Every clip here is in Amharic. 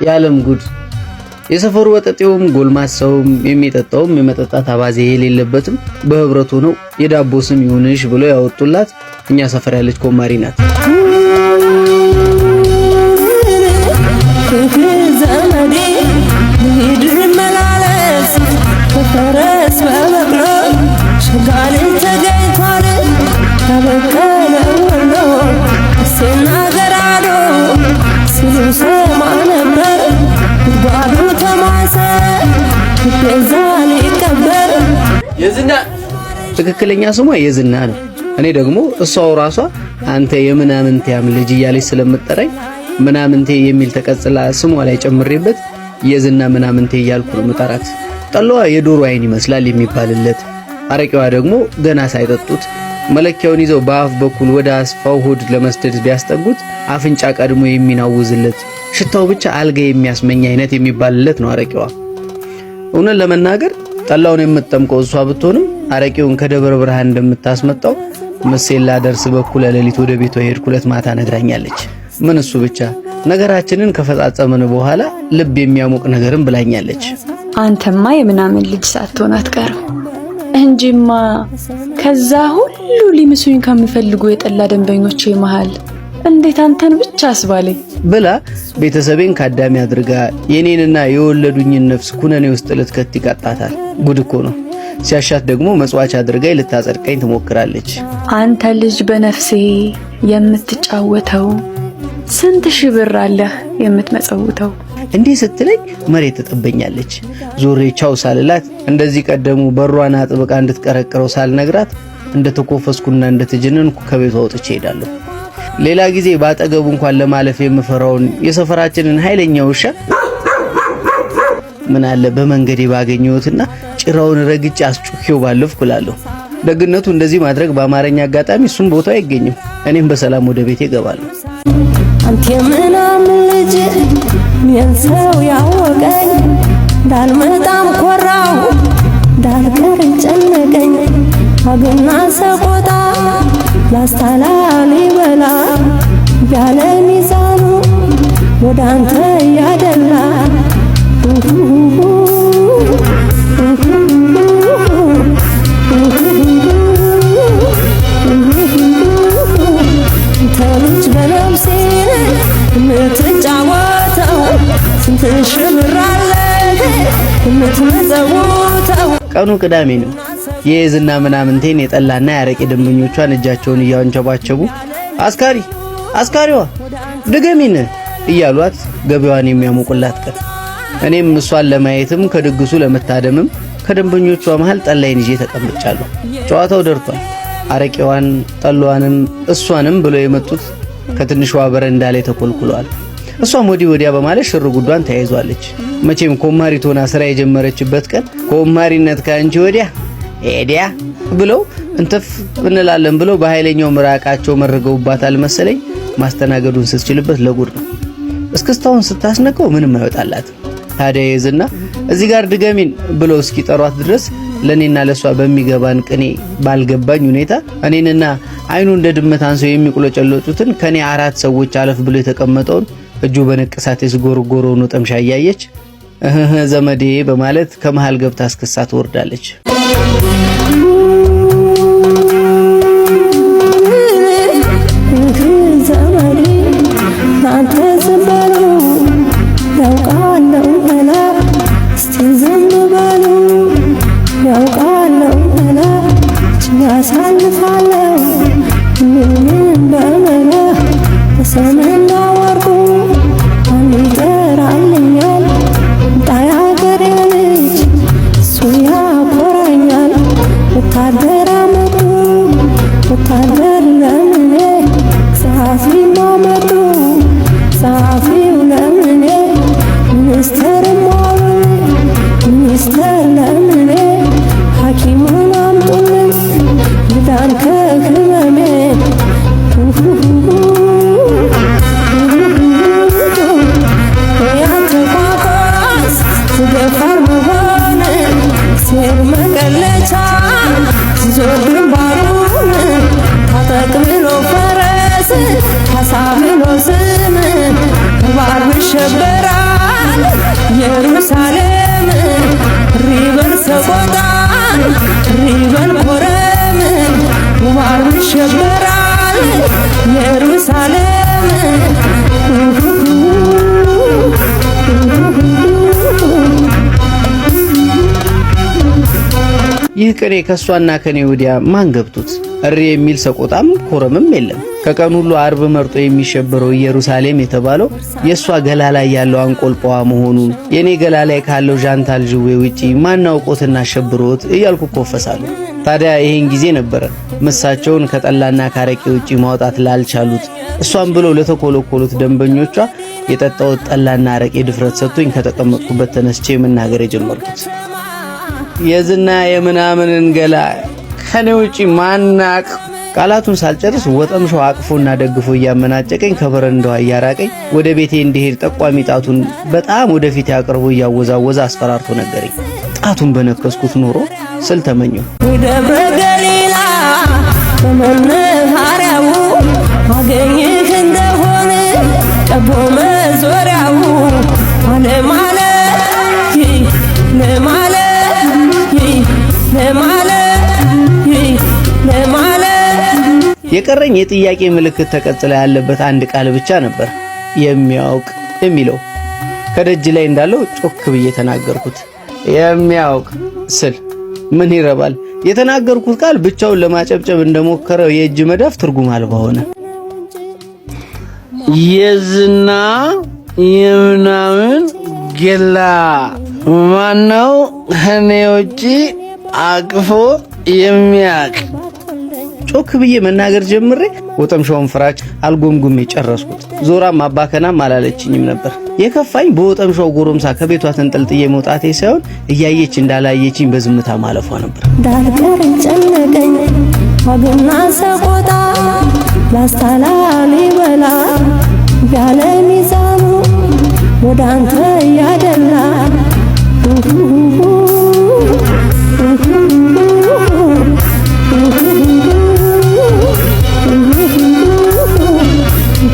የዓለም ጉድ የሰፈሩ ወጠጤውም ጎልማሳውም የሚጠጣውም የመጠጣት አባዜ የሌለበትም በህብረቱ ነው የዳቦ ስም ይሁንሽ ብሎ ያወጡላት እኛ ሰፈር ያለች ኮማሪ ናት። የዝና ትክክለኛ ስሟ የዝና ነው። እኔ ደግሞ እሷው ራሷ አንተ የምናምንቴም ልጅ እያለች ስለምጠራኝ ምናምንቴ የሚል ተቀጽላ ስሟ ላይ ጨምሬበት የዝና ምናምንቴ እያልኩ መጣራት። ጠላዋ የዶሮ አይን ይመስላል የሚባልለት፣ አረቂዋ ደግሞ ገና ሳይጠጡት መለኪያውን ይዘው በአፍ በኩል ወደ አስፋው ሆድ ለመስደድ ቢያስጠጉት አፍንጫ ቀድሞ የሚናውዝለት፣ ሽታው ብቻ አልጋ የሚያስመኝ አይነት የሚባልለት ነው አረቂዋ። እውነት ለመናገር ጠላውን የምትጠምቀው እሷ ብትሆንም አረቂውን ከደብረ ብርሃን እንደምታስመጣው መሴላ ደርስ በኩል ለሊት ወደ ቤቷ ሄድኩለት ማታ ነግራኛለች። ምን እሱ ብቻ ነገራችንን ከፈጻጸመን በኋላ ልብ የሚያሞቅ ነገርም ብላኛለች። አንተማ የምናምን ልጅ ሳትሆን አትቀርም እንጂማ ከዛ ሁሉ ሊምሱኝ ከሚፈልጉ የጠላ ደንበኞቼ መሃል እንዴት አንተን ብቻ አስባለኝ ብላ ቤተሰቤን ካዳሚ አድርጋ የኔንና የወለዱኝን ነፍስ ኩነኔ ውስጥ ልትከት ይቃጣታል። ጉድ እኮ ነው። ሲያሻት ደግሞ መጽዋች አድርጋ ልታጸድቀኝ ትሞክራለች። አንተ ልጅ በነፍሴ የምትጫወተው ስንት ሺህ ብር አለህ የምትመጸውተው? እንዲህ ስትለኝ መሬት ተጠበኛለች። ዞሬ ቻው ሳልላት እንደዚህ ቀደሙ በሯን አጥብቃ እንድትቀረቅረው ሳልነግራት እንደተኮፈስኩና እንደተጀነንኩ ከቤቷ ወጥቼ ሄዳለሁ። ሌላ ጊዜ ባጠገቡ እንኳን ለማለፍ የምፈራውን የሰፈራችንን ኃይለኛ ውሻ ምን አለ በመንገዴ ባገኘሁትና ጭራውን ረግጬ አስጩኬው ባለፍኩ እላለሁ። ደግነቱ እንደዚህ ማድረግ በአማርኛ አጋጣሚ እሱም ቦታው አይገኝም። እኔም በሰላም ወደ ቤቴ እገባለሁ። አንተ የምናምን ልጅ ምን ሰው ያወቀኝ እንዳልመጣም ኮራው እንዳልቀር ጨነቀኝ አገና ሰቆጣ ላስታላሊ በላ ያለ ሚዛኑ ወደ አንተ ያደላ ተልጅ በነፍሴ የምትጫወተው ስንት ሺህ ብር አለህ የምትመጸውተው? ቀኑ ቅዳሜ ነው። የዝና ምናምንቴን የጠላና ያረቄ ደንበኞቿን እጃቸውን እያወንጨባቸቡ አስካሪዋ ድገሚን እያሏት ገበያዋን የሚያሞቁላት ቀን። እኔም እሷን ለማየትም ከድግሱ ለመታደምም ከደንበኞቿ መሃል ጠላይን ይዤ ተቀምጫለሁ። ጨዋታው ደርቷል። አረቄዋን ጠሏንም እሷንም ብለው የመጡት ከትንሿ በረንዳ ላይ ተኮልኩለዋል። እሷም ወዲያ በማለት ሽር ጉዷን ተያይዟለች። መቼም ኮማሪት ሆና ስራ የጀመረችበት ቀን ኮማሪነት ካንቺ ወዲያ ኤዲያ ብለው እንተፍ እንላለን ብለው በኃይለኛው ምራቃቸው መርገውባታል መሰለኝ። ማስተናገዱን ስትችልበት ለጉድ ነው። እስክስታውን ስታስነቀው ምንም አይወጣላት። ታዲያ የዝና እዚህ ጋር ድገሚን ብለው እስኪጠሯት ድረስ ለኔና ለሷ በሚገባን ቅኔ ባልገባኝ ሁኔታ እኔንና አይኑ እንደ ድመት አንሰው የሚቆለጨለጩትን ከኔ 4 ሰዎች አለፍ ብሎ የተቀመጠውን እጁ በነቀሳት የስጎርጎሮውን ጠምሻ ያያየች ዘመዴ በማለት ከመሃል ገብታ አስከሳ ትወርዳለች። Shebera ኢየሩሳሌም ሪበል ሰቆጣ ሪበል ኮረም ውባር ይሸበራል ኢየሩሳሌም ይህ ቅኔ ከሷና ከኔ ወዲያ ማን ገብቶት እሪ የሚል ሰቆጣም ኮረምም የለም። ከቀን ሁሉ አርብ መርጦ የሚሸበረው ኢየሩሳሌም የተባለው የሷ ገላ ላይ ያለው አንቆልጳዋ መሆኑን የኔ ገላ ላይ ካለው ዣንታል ጅዌ ውጪ ማናውቆትና አሸብሮት እያልኩ ኮፈሳለሁ። ታዲያ ይሄን ጊዜ ነበር ምሳቸውን ከጠላና ካረቄ ውጪ ማውጣት ላልቻሉት እሷን ብለው ለተኮለኮሉት ደንበኞቿ የጠጣሁት ጠላና አረቄ ድፍረት ሰጥቶኝ ከተቀመጥኩበት ተነስቼ መናገር የጀመርኩት። የዝና የምናምንን ገላ ከኔ ውጪ ማናቅ። ቃላቱን ሳልጨርስ ወጠምሻው አቅፎና ደግፎ እያመናጨቀኝ ከበረንዳው እያራቀኝ ወደ ቤቴ እንዲሄድ ጠቋሚ ጣቱን በጣም ወደፊት ያቀርቦ እያወዛወዘ አስፈራርቶ ነገረኝ። ጣቱን በነከስኩት ኖሮ ስል ተመኘው። ደብረ ገሊላ በመናኸሪያው አገኝህ እንደሆነ ቀቦ መዞሪያው አለማለ ለማለ የቀረኝ የጥያቄ ምልክት ተቀጽላ ያለበት አንድ ቃል ብቻ ነበር፣ የሚያውቅ የሚለው። ከደጅ ላይ እንዳለው ጮክ ብዬ ተናገርኩት። የሚያውቅ ስል ምን ይረባል? የተናገርኩት ቃል ብቻውን ለማጨብጨብ እንደሞከረው የእጅ መዳፍ ትርጉም አልባ ሆነ። የዝና የምናምን ገላ ማነው ከኔ ውጪ አቅፎ የሚያቅ? ጮክ ብዬ መናገር ጀምሬ ወጠምሻውን ፍራጭ አልጎምጉሜ ጨረስኩት። ዞራም አባከናም አላለችኝም ነበር። የከፋኝ በወጠምሻው ጎረምሳ ከቤቷ ተንጠልጥዬ መውጣቴ ሳይሆን እያየች እንዳላየችኝ በዝምታ ማለፏ ነበር። ዳልቀር ጨነቀኝ ዋግና ሰቆጣ ላስታላሊ በላ ያለ ሚዛኑ ወደ አንተ ያደላ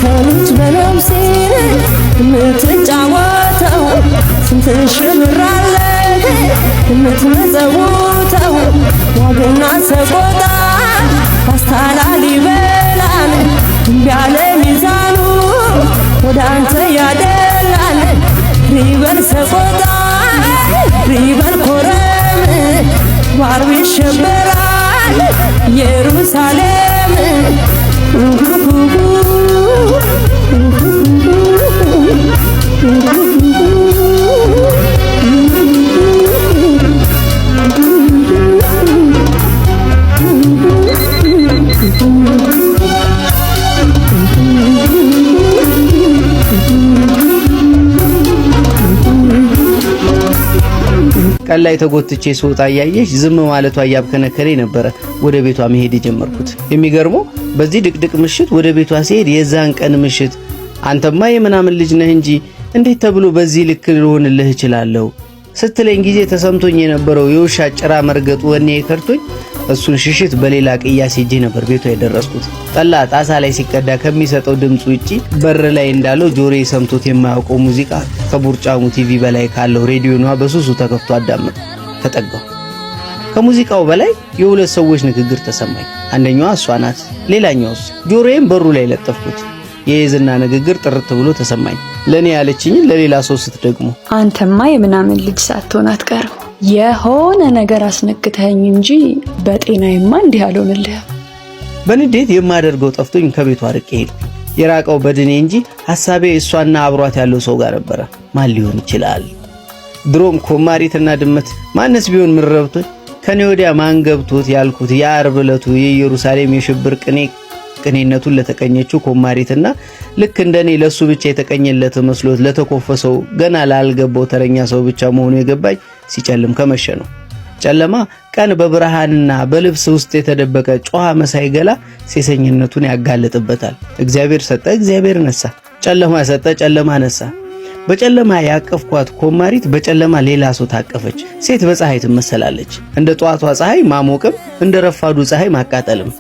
ተልጅ በነፍሴ የምትጫወተው ስንት ሽብር አለህ የምትመጸውተው ዋግና ሰቆጣ አስታላሊ በላን ያለ ሚዛኑ ወደ አንተ ያደላል ሪበል ሰቆጣ ሪበል ኮረም ዋርብ ይሸበራል ኢየሩሳሌም ቀን ላይ ተጎትቼ ስወጣ እያየች ዝም ማለቷ እያብከነከለኝ ነበረ ወደ ቤቷ መሄድ የጀመርኩት። የሚገርመው በዚህ ድቅድቅ ምሽት ወደ ቤቷ ሲሄድ የዛን ቀን ምሽት አንተማ የምናምን ልጅ ነህ እንጂ እንዴት ተብሎ በዚህ ልክ ልሆንልህ እችላለሁ ስትለኝ ጊዜ ተሰምቶኝ የነበረው የውሻ ጭራ መርገጡ ወኔ ከርቶኝ እሱን ሽሽት በሌላ ቅያስ ሄጄ ነበር ቤቷ የደረስኩት። ጠላ ጣሳ ላይ ሲቀዳ ከሚሰጠው ድምጽ ውጪ በር ላይ እንዳለው ጆሮዬ ሰምቶት የማያውቀው ሙዚቃ ከቡርጫሙ ቲቪ በላይ ካለው ሬዲዮኗ በሱሱ ተከፍቶ አዳመጥ ተጠጋው። ከሙዚቃው በላይ የሁለት ሰዎች ንግግር ተሰማኝ። አንደኛዋ እሷ ናት፣ ሌላኛውስ ጆሮዬን በሩ ላይ ለጠፍኩት። የዝና ንግግር ጥርት ብሎ ተሰማኝ። ለኔ ያለችኝ ለሌላ ሰው ስትደግሞ አንተማ የምናምን ልጅ ሳትሆን አትቀርም፣ የሆነ ነገር አስነክተኸኝ እንጂ በጤናዬማ እንዲህ አልሆንልህም። በንዴት የማደርገው ጠፍቶኝ ከቤቷ ርቄ ሄድኩ። የራቀው በድኔ እንጂ ሐሳቤ እሷና አብሯት ያለው ሰው ጋር ነበረ። ማን ሊሆን ይችላል? ድሮም ኮማሪትና ድመት ማነስ ቢሆን ምን ረብቶኝ ከኔ ወዲያ ማን ገብቶት ያልኩት የዓርብ ዕለቱ የኢየሩሳሌም የሽብር ቅኔነቱን ለተቀኘችው ኮማሪትና ልክ እንደኔ ለሱ ብቻ የተቀኘለት መስሎት ለተኮፈሰው ገና ላልገባው ተረኛ ሰው ብቻ መሆኑ የገባኝ ሲጨልም ከመሸ ነው። ጨለማ ቀን በብርሃንና በልብስ ውስጥ የተደበቀ ጮሃ መሳይ ገላ ሴሰኝነቱን ያጋልጥበታል። እግዚአብሔር ሰጠ፣ እግዚአብሔር ነሳ። ጨለማ ሰጠ፣ ጨለማ ነሳ። በጨለማ ያቀፍኳት ኮማሪት በጨለማ ሌላ ሰው ታቀፈች። ሴት በፀሐይ ትመሰላለች። እንደ ጧቷ ፀሐይ ማሞቅም እንደ ረፋዱ ፀሐይ ማቃጠልም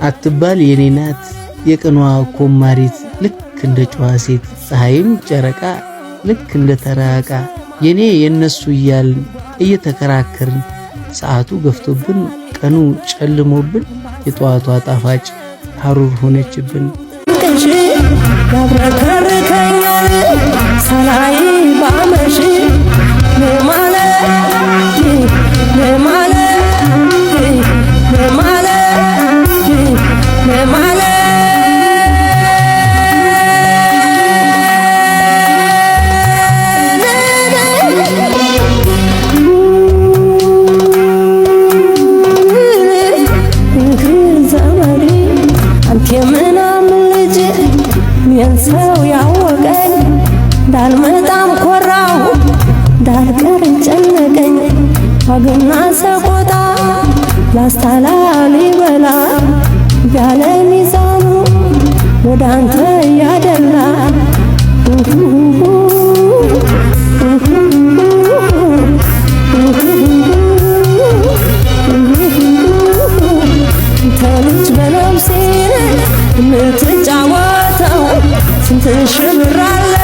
አትባል የኔ ናት የቅኗ ኮማሪት ልክ እንደ ጨዋ ሴት ፀሐይም ጨረቃ ልክ እንደ ተራቃ የኔ የነሱ እያልን እየተከራከርን ሰዓቱ ገፍቶብን ቀኑ ጨልሞብን የጧቷ ጣፋጭ ሐሩር ሆነችብን። ቅንሽ ያብረከርከኛል ሳላይ ባመሽ ለማለት ሰው ያወቀኝ እንዳልመጣም ኮራው እንዳልቀር ጨነቀኝ ዋግና ሰቆጣ ላስታላሊ በላ ያለ ሚዛኑ ወደ አንተ ያደላ ተልጅ በነፍሴ የምትጫወተው ስንት ሽብራለ